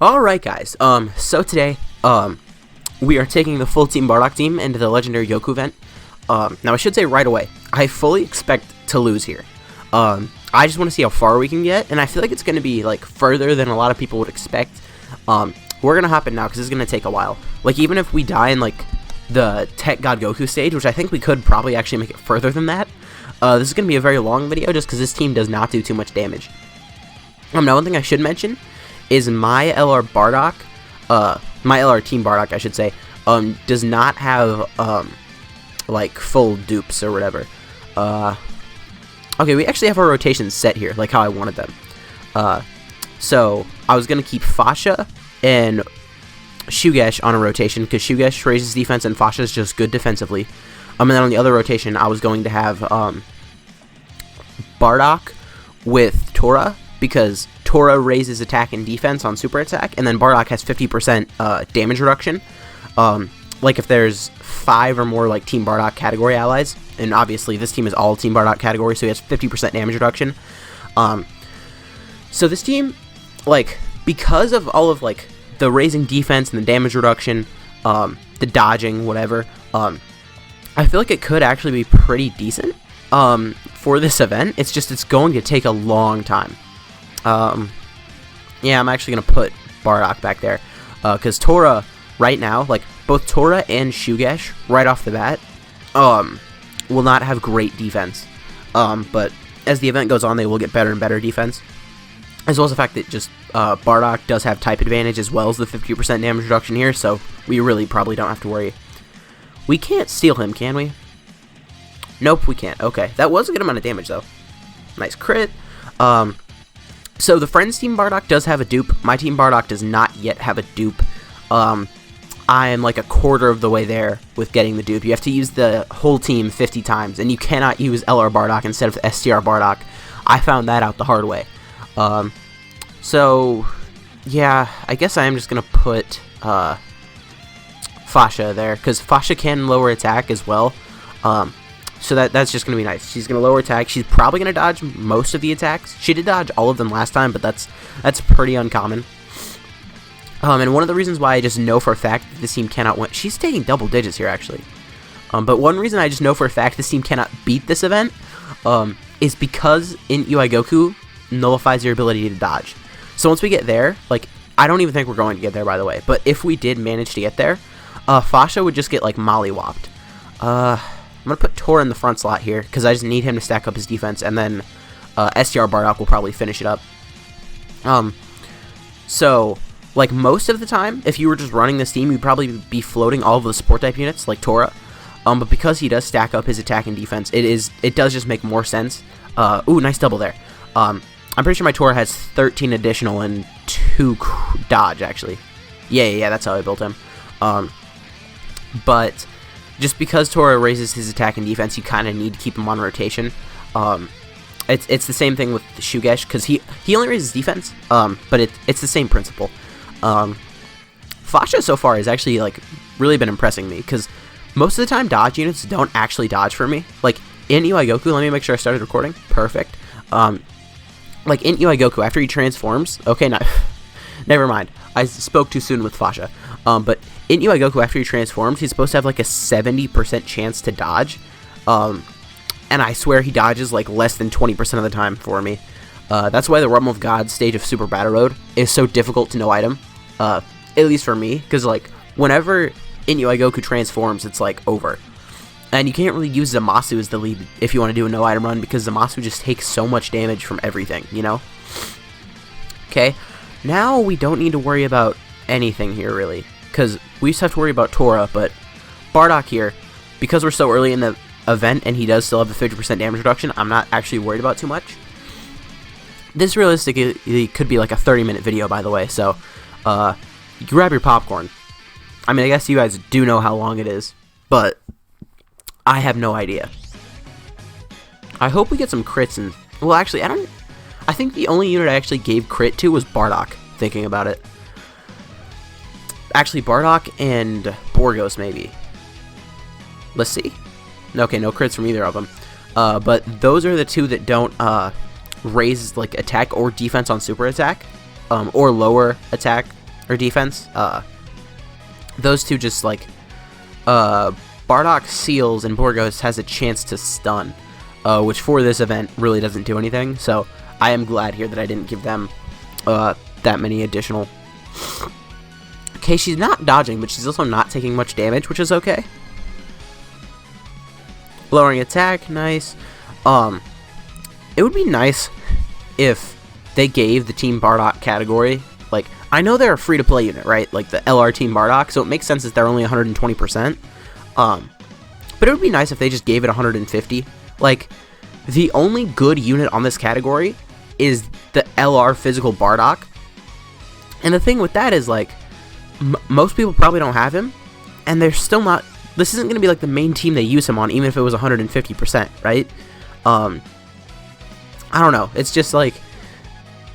Alright guys, so today, we are taking the full Team Bardock team into the Legendary Goku event. Now I should say right away, I fully expect to lose here. I just want to see how far we can get, and I feel like it's going to be, like, further than a lot of people would expect. We're going to hop in now, because it's going to take a while. Like, even if we die in, like, the Tech God Goku stage, which I think we could probably actually make it further than that, this is going to be a very long video, just because this team does not do too much damage. Now one thing I should mention is my LR Bardock, my LR Team Bardock, I should say, does not have, like, full dupes or whatever. Okay, we actually have our rotations set here, like how I wanted them. So, I was going to keep Fasha and Shugesh on a rotation, because Shugesh raises defense and Fasha is just good defensively. And then on the other rotation, I was going to have, Bardock with Tora, because Tora raises attack and defense on super attack, and then Bardock has 50% damage reduction. Like if there's 5 or more like Team Bardock category allies, and obviously this team is all Team Bardock category, so he has 50% damage reduction. So this team, like, because of all of like the raising defense and the damage reduction, the dodging, whatever, I feel like it could actually be pretty decent for this event. It's going to take a long time. Yeah, I'm actually going to put Bardock back there, because Tora, right now, like, both Tora and Shugesh, right off the bat, will not have great defense, but as the event goes on, they will get better and better defense, as well as the fact that just, Bardock does have type advantage, as well as the 50% damage reduction here, so we really probably don't have to worry. We can't steal him, can we? Nope, we can't. Okay, that was a good amount of damage, though. Nice crit. So the Friends Team Bardock does have a dupe. My Team Bardock does not yet have a dupe. I am like a quarter of the way there with getting the dupe. You have to use the whole team 50 times, and you cannot use LR Bardock instead of STR Bardock. I found that out the hard way. So, yeah, I guess I am just going to put Fasha there, because Fasha can lower attack as well. So that's just going to be nice. She's going to lower attack. She's probably going to dodge most of the attacks. She did dodge all of them last time, but that's pretty uncommon. And one of the reasons why I just know for a fact that this team cannot win... She's taking double digits here, actually. But one reason I just know for a fact this team cannot beat this event is because in UI Goku nullifies your ability to dodge. So once we get there, like, I don't even think we're going to get there, by the way. But if we did manage to get there, Fasha would just get, like, mollywopped. I'm going to put Tora in the front slot here, because I just need him to stack up his defense, and then STR Bardock will probably finish it up. So, like, most of the time, if you were just running this team, you'd probably be floating all of the support type units, like Tora. But because he does stack up his attack and defense, it does just make more sense. Ooh, nice double there. I'm pretty sure my Tora has 13 additional and 2 dodge, actually. Yeah, that's how I built him. But just because Tora raises his attack and defense, you kind of need to keep him on rotation. It's the same thing with Shugesh, because he only raises defense, but it's the same principle. Fasha so far has actually, like, really been impressing me, because most of the time dodge units don't actually dodge for me. Like, in UI Goku, let me make sure I started recording. Perfect. Like, in UI Goku, after he transforms... Okay, never mind. I spoke too soon with Fasha. But in UI Goku, after he transforms, he's supposed to have, like, a 70% chance to dodge. And I swear he dodges, like, less than 20% of the time for me. That's why the Realm of God stage of Super Battle Road is so difficult to no item. At least for me. Because, like, whenever in UI Goku transforms, it's, like, over. And you can't really use Zamasu as the lead if you want to do a no item run, because Zamasu just takes so much damage from everything, you know? Okay. Now we don't need to worry about anything here, really, because we just have to worry about Tora, but Bardock here, because we're so early in the event and he does still have the 50% damage reduction, I'm not actually worried about too much. This realistically could be like a 30-minute video, by the way, so grab your popcorn. I mean, I guess you guys do know how long it is, but I have no idea. I hope we get some crits, and, well, actually, I think the only unit I actually gave crit to was Bardock, thinking about it. Actually, Bardock and Borgos, maybe. Let's see. Okay, no crits from either of them. But those are the two that don't raise like attack or defense on super attack, or lower attack or defense. Those two just like Bardock seals and Borgos has a chance to stun, which for this event really doesn't do anything. So I am glad here that I didn't give them that many additional. Okay, she's not dodging, but she's also not taking much damage, which is okay. Lowering attack, nice. It would be nice if they gave the Team Bardock category, like, I know they're a free-to-play unit, right? Like the LR Team Bardock, so it makes sense that they're only 120%. But it would be nice if they just gave it 150. Like, the only good unit on this category is the LR physical Bardock. And the thing with that is, like, most people probably don't have him, and they're still not. This isn't going to be like the main team they use him on, even if it was 150%, right? I don't know. It's just like,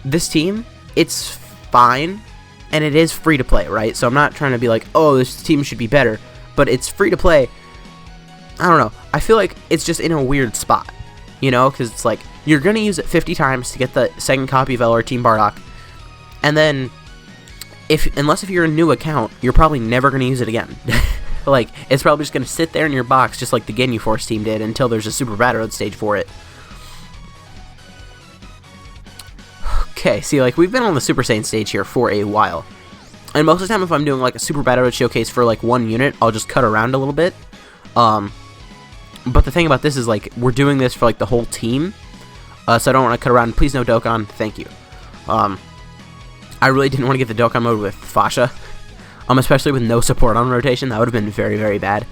this team, it's fine, and it is free to play, right? So I'm not trying to be like, oh, this team should be better, but it's free to play. I don't know. I feel like it's just in a weird spot, you know, because it's like, you're going to use it 50 times to get the second copy of LR Team Bardock, and then, unless if you're a new account, you're probably never going to use it again. Like, it's probably just going to sit there in your box, just like the Ginyu Force team did, until there's a Super Battle Road stage for it. Okay, see, like, we've been on the Super Saiyan stage here for a while. And most of the time, if I'm doing, like, a Super Battle Road showcase for, like, one unit, I'll just cut around a little bit. But the thing about this is, like, we're doing this for, like, the whole team. So I don't want to cut around. Please no Dokkan. Thank you. I really didn't want to get the Dokkan mode with Fasha. Especially with no support on rotation. That would have been very, very bad.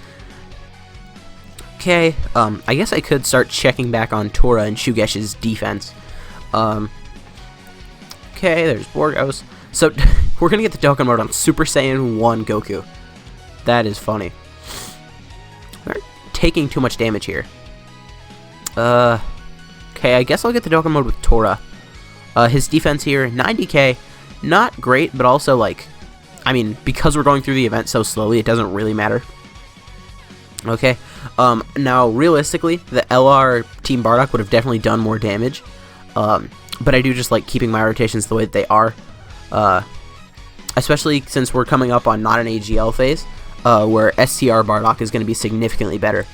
Okay, I guess I could start checking back on Tora and Shugesh's defense. Okay, there's Borgos. So, we're going to get the Dokkan mode on Super Saiyan 1 Goku. That is funny. We're taking too much damage here. Okay, I guess I'll get the Dokkan mode with Tora. His defense here, 90k. Not great, but also, like, I mean, because we're going through the event so slowly, it doesn't really matter. Okay, now, realistically, the LR Team Bardock would have definitely done more damage. But I do just like keeping my rotations the way that they are. Especially since we're coming up on not an AGL phase, where STR Bardock is going to be significantly better.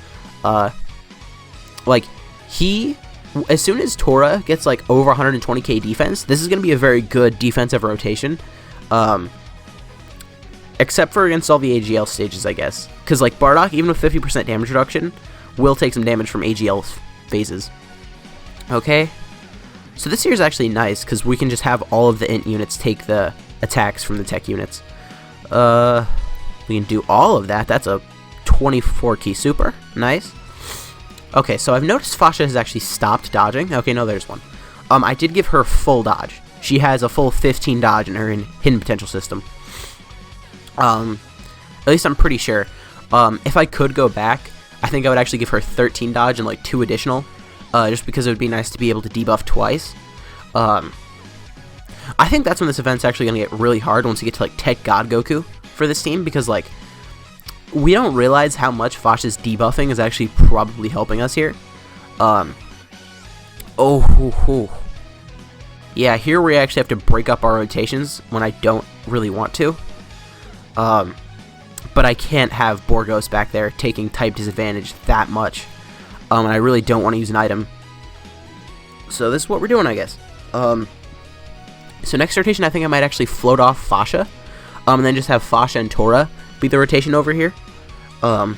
Like, as soon as Tora gets like over 120k defense, this is going to be a very good defensive rotation. Except for against all the AGL stages, I guess. Because, like, Bardock, even with 50% damage reduction, will take some damage from AGL phases. Okay. So this here is actually nice, because we can just have all of the int units take the attacks from the tech units. We can do all of that. That's a 24 key super. Nice. Okay, so I've noticed Fasha has actually stopped dodging. Okay, no, there's one. I did give her full dodge. She has a full 15 dodge in her hidden potential system. At least I'm pretty sure. If I could go back, I think I would actually give her 13 dodge and like 2 additional, just because it would be nice to be able to debuff twice. I think that's when this event's actually going to get really hard once you get to like Tech God Goku for this team, because like we don't realize how much Fasha's debuffing is actually probably helping us here. Yeah, here we actually have to break up our rotations when I don't really want to. But I can't have Borgos back there taking type disadvantage that much. And I really don't want to use an item. So this is what we're doing, I guess. So next rotation, I think I might actually float off Fasha. And then just have Fasha and Tora be the rotation over here. And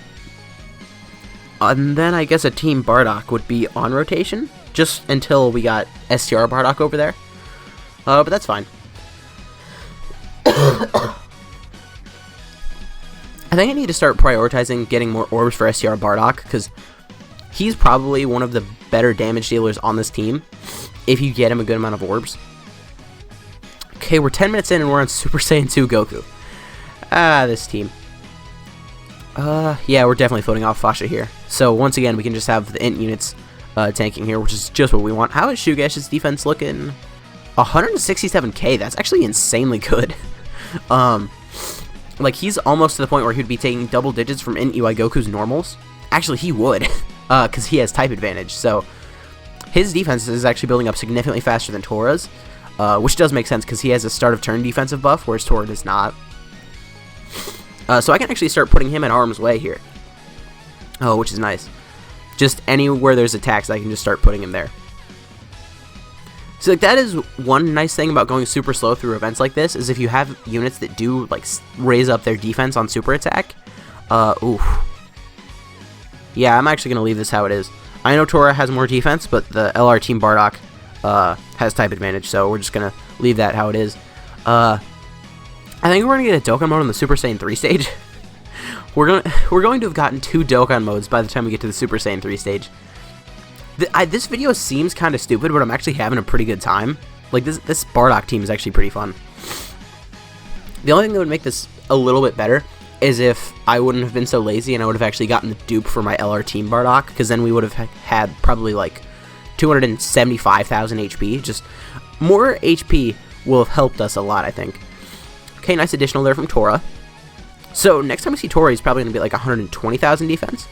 then I guess a Team Bardock would be on rotation. Just until we got STR Bardock over there. But that's fine. I think I need to start prioritizing getting more orbs for STR Bardock, because he's probably one of the better damage dealers on this team, if you get him a good amount of orbs. Okay, we're 10 minutes in and we're on Super Saiyan 2 Goku. This team. Yeah, we're definitely floating off Fasha here. So once again, we can just have the int units tanking here, which is just what we want. How is Shugesh's defense looking? 167k, that's actually insanely good. Like, he's almost to the point where he'd be taking double digits from int UI Goku's normals. Actually, he would, because he has type advantage. So his defense is actually building up significantly faster than Tora's. which does make sense because he has a start of turn defensive buff, whereas Tora does not. So I can actually start putting him in harm's way here. Oh, which is nice. Just anywhere there's attacks, I can just start putting him there. So like that is one nice thing about going super slow through events like this, is if you have units that do like raise up their defense on super attack. Oof. Yeah, I'm actually gonna leave this how it is. I know Tora has more defense, but the LR Team Bardock has type advantage, so we're just gonna leave that how it is. I think we're gonna get a Dokkan mode on the Super Saiyan 3 stage. we're going to have gotten 2 Dokkan modes by the time we get to the Super Saiyan 3 stage. This video seems kind of stupid, but I'm actually having a pretty good time. Like, this Bardock team is actually pretty fun. The only thing that would make this a little bit better is if I wouldn't have been so lazy and I would have actually gotten the dupe for my LR Team Bardock, because then we would have had probably like 275,000 HP. Just more HP will have helped us a lot, I think. Okay, nice additional there from Tora. So next time we see Tora, he's probably going to be like 120,000 defense.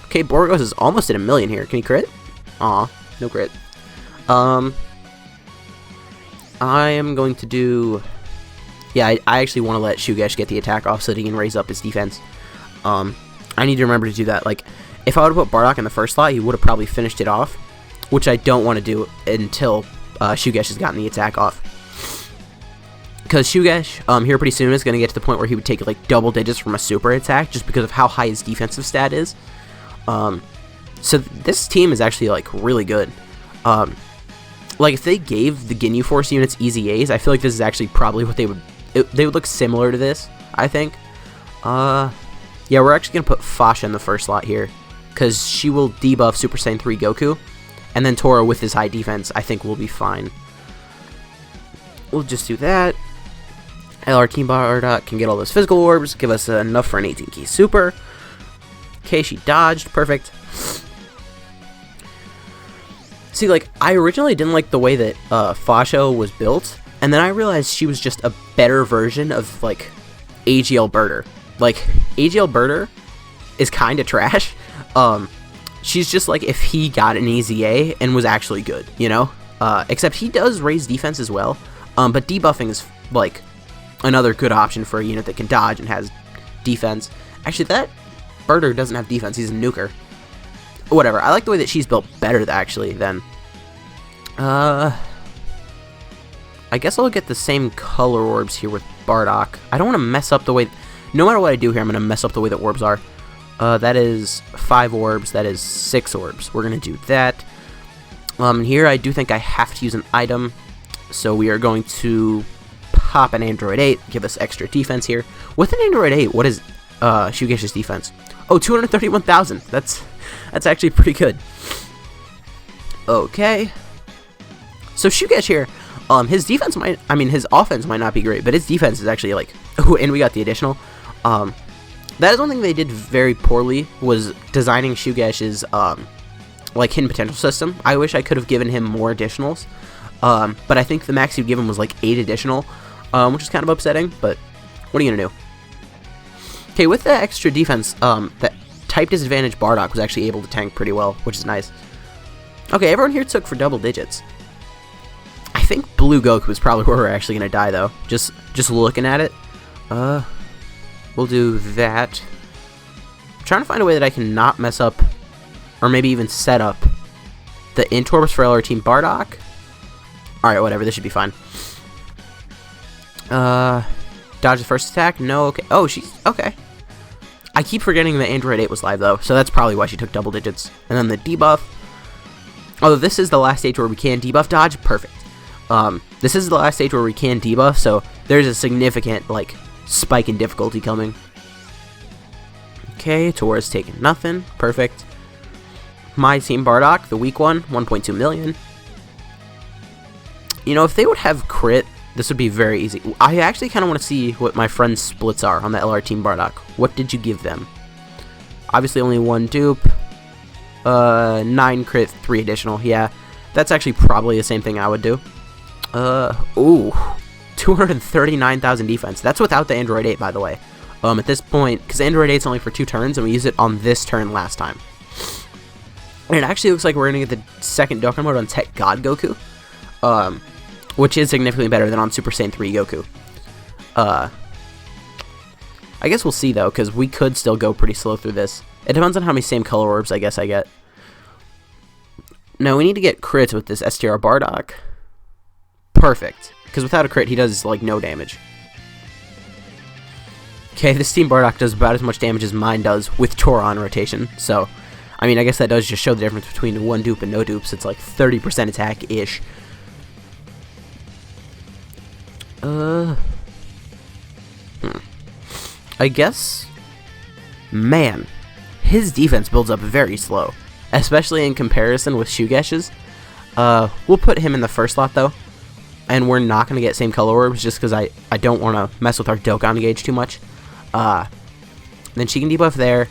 Okay, Borgos is almost at 1 million here. Can he crit? Aw, no crit. I am going to do... Yeah, I actually want to let Shugesh get the attack off so that he can raise up his defense. I need to remember to do that. Like, if I would have put Bardock in the first slot, he would have probably finished it off, which I don't want to do until Shugesh has gotten the attack off. Because Shugesh, here pretty soon, is going to get to the point where he would take like double digits from a super attack just because of how high his defensive stat is. So this team is actually like really good. Like if they gave the Ginyu Force units easy A's, I feel like this is actually probably what they would look similar to this, I think. Yeah, we're actually gonna put Fasha in the first slot here because she will debuff Super Saiyan 3 Goku, and then Tora with his high defense I think will be fine. We'll just do that. LR Team Bardock can get all those physical orbs, give us enough for an 18 key super. Okay, she dodged. Perfect. See, like, I originally didn't like the way that Fasha was built, and then I realized she was just a better version of, like, AGL Birder. Like, AGL Birder is kind of trash. She's just, like, if he got an easy A and was actually good, you know? Except he does raise defense as well, but debuffing is, like, another good option for a unit that can dodge and has defense. Actually, that Bardock doesn't have defense, he's a nuker. Whatever, I like the way that she's built better, actually, than... I guess I'll get the same color orbs here with Bardock. I don't want to mess up the way... No matter what I do here, I'm going to mess up the way that orbs are. That is 5 orbs, that is 6 orbs. We're going to do that. Here, I do think I have to use an item, so we are going to pop an Android 8, give us extra defense here. With an Android 8, what is Shugesh's defense? Oh, 231,000. That's actually pretty good. Okay. So Shugesh here, his defense might, I mean, his offense might not be great, but his defense is actually like, oh, and we got the additional. That is one thing they did very poorly, was designing Shugesh's, like, hidden potential system. I wish I could have given him more additionals, but I think the max you'd give him was like 8 additional, which is kind of upsetting, but what are you gonna do? Okay, with the extra defense, that type disadvantage Bardock was actually able to tank pretty well, which is nice. Okay, everyone here took for double digits. I think Blue Goku is probably where we're actually gonna die, though. Just looking at it. We'll do that. I'm trying to find a way that I can not mess up, or maybe even set up the Intorbs for LR Team Bardock. Alright, whatever, this should be fine. Dodge the first attack? No, okay. Oh, she's... okay. I keep forgetting that Android 8 was live, though, so that's probably why she took double digits. And then the debuff. Although this is the last stage where we can debuff dodge, perfect. This is the last stage where we can debuff, so there's a significant, like, spike in difficulty coming. Okay, Tora's taking nothing. Perfect. My Team Bardock, the weak one, 1.2 million. You know, if they would have crit, this would be very easy. I actually kind of want to see what my friend's splits are on the LR Team Bardock. What did you give them? Obviously only 1 dupe. 9 crit, 3 additional. Yeah, that's actually probably the same thing I would do. Ooh. 239,000 defense. That's without the Android 8, by the way. At this point, because Android 8 is only for 2 turns, and we used it on this turn last time. And it actually looks like we're going to get the second Dokkan mode on Tech God Goku. which is significantly better than on Super Saiyan 3 Goku. I guess we'll see, though, because we could still go pretty slow through this. It depends on how many same color orbs I guess I get. Now, we need to get crits with this STR Bardock. Perfect. Because without a crit, he does, like, no damage. Okay, this Team Bardock does about as much damage as mine does with Tora on rotation. So, I mean, I guess that does just show the difference between one dupe and no dupes. It's like 30% attack-ish. I guess, man, his defense builds up very slow, especially in comparison with Shugesh's. We'll put him in the first slot, though, and we're not going to get same color orbs just because I don't want to mess with our Dokkan gauge too much. Then she can debuff there.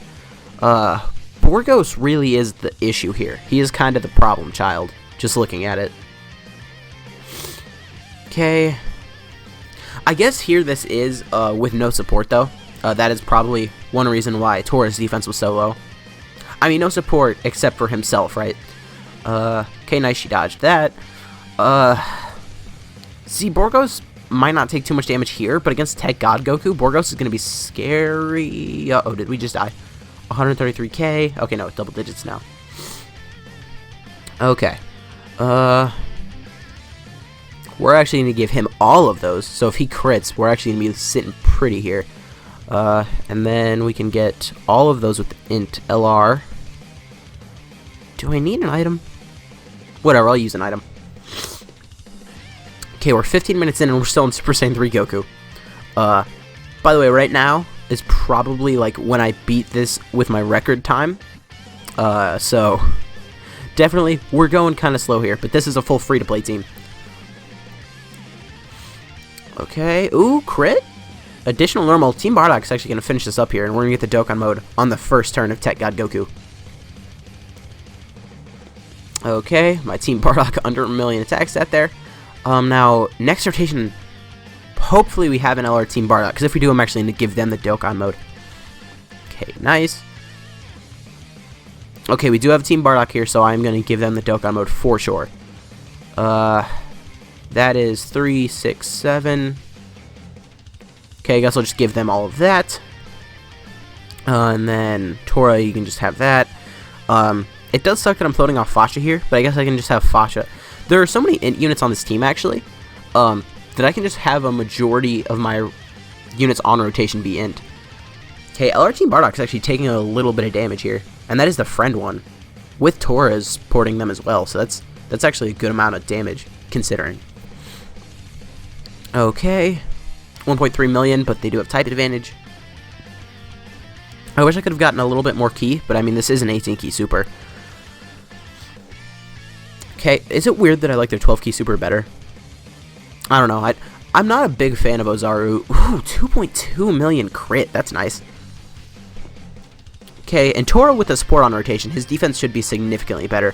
Borgos really is the issue here. He is kind of the problem child, just looking at it. Okay. I guess here this is with no support, though. That is probably one reason why Tora's defense was so low. I mean, no support except for himself, right? Okay, nice, she dodged that. See, Borgos might not take too much damage here, but against Tech God Goku, Borgos is going to be scary. Uh-oh, did we just die? 133k. Okay, no, it's double digits now. Okay. We're actually going to give him all of those, so if he crits, we're actually going to be sitting pretty here. And then we can get all of those with int LR. Do I need an item? Whatever, I'll use an item. Okay, we're 15 minutes in and we're still in Super Saiyan 3 Goku. By the way, right now is probably like when I beat this with my record time. So definitely we're going kind of slow here, but this is a full free-to-play team. Okay, ooh, crit? Additional normal. Team Bardock is actually going to finish this up here, and we're going to get the Dokkan mode on the first turn of Tech God Goku. Okay, my Team Bardock under 1 million attack stat there. Now, next rotation, hopefully we have an LR Team Bardock, because if we do, I'm actually going to give them the Dokkan mode. Okay, nice. Okay, we do have Team Bardock here, so I'm going to give them the Dokkan mode for sure. That is 3, 6, 7... Okay, I guess I'll just give them all of that. And then Tora, you can just have that. It does suck that I'm floating off Fasha here, but I guess I can just have Fasha. There are so many int units on this team, actually, that I can just have a majority of my units on rotation be int. Okay, LR Team Bardock is actually taking a little bit of damage here, and that is the friend one, with Tora supporting them as well, so that's actually a good amount of damage, considering. Okay. 1.3 million, but they do have type advantage. I wish I could have gotten a little bit more key, but I mean, this is an 18 key super. Okay, is it weird that I like their 12 key super better? I don't know. I'm not a big fan of Ozaru. Ooh, 2.2 million crit. That's nice. Okay, and Tora with the support on rotation, his defense should be significantly better.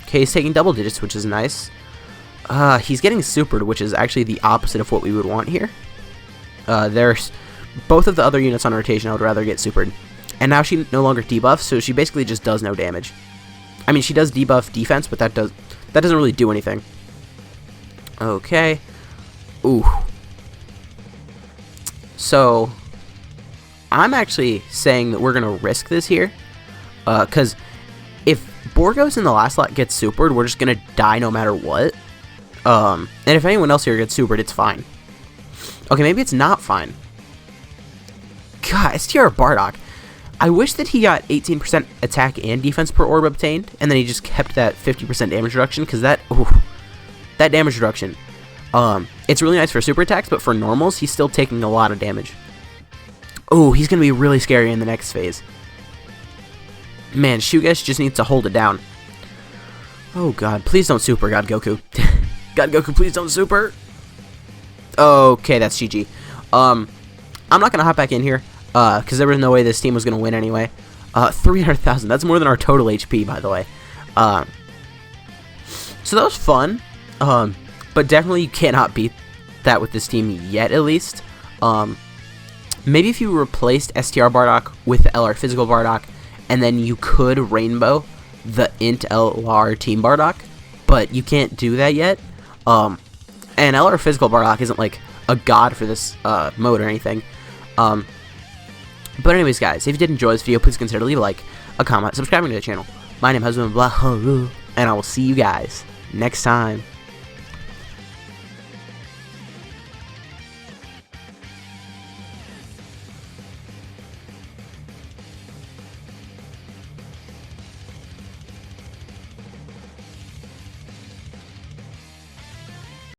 Okay, he's taking double digits, which is nice. He's getting supered, which is actually the opposite of what we would want here. There's both of the other units on rotation I would rather get supered. And now she no longer debuffs, so she basically just does no damage. I mean, she does debuff defense, but that doesn't really do anything. Okay. Ooh. So, I'm actually saying that we're going to risk this here. Because if Borgos in the last slot gets supered, we're just going to die no matter what. And if anyone else here gets supered, it's fine. Okay, maybe it's not fine. God, STR Bardock. I wish that he got 18% attack and defense per orb obtained, and then he just kept that 50% damage reduction, because that damage reduction, it's really nice for super attacks, but for normals, he's still taking a lot of damage. Oh, he's going to be really scary in the next phase. Man, Shugesh just needs to hold it down. Oh god, please don't super, God Goku. God Goku, please don't super. Okay, that's GG. I'm not going to hop back in here, because there was no way this team was going to win anyway. 300,000, that's more than our total HP, by the way. So that was fun, but definitely you cannot beat that with this team yet, at least. Maybe if you replaced STR Bardock with LR Physical Bardock, and then you could rainbow the int LR Team Bardock, but you can't do that yet. And LR Physical Bardock isn't like a god for this mode or anything. But anyways, guys, if you did enjoy this video, please consider leave a like, a comment, subscribing to the channel. My name is Husband Blah, and I will see you guys next time.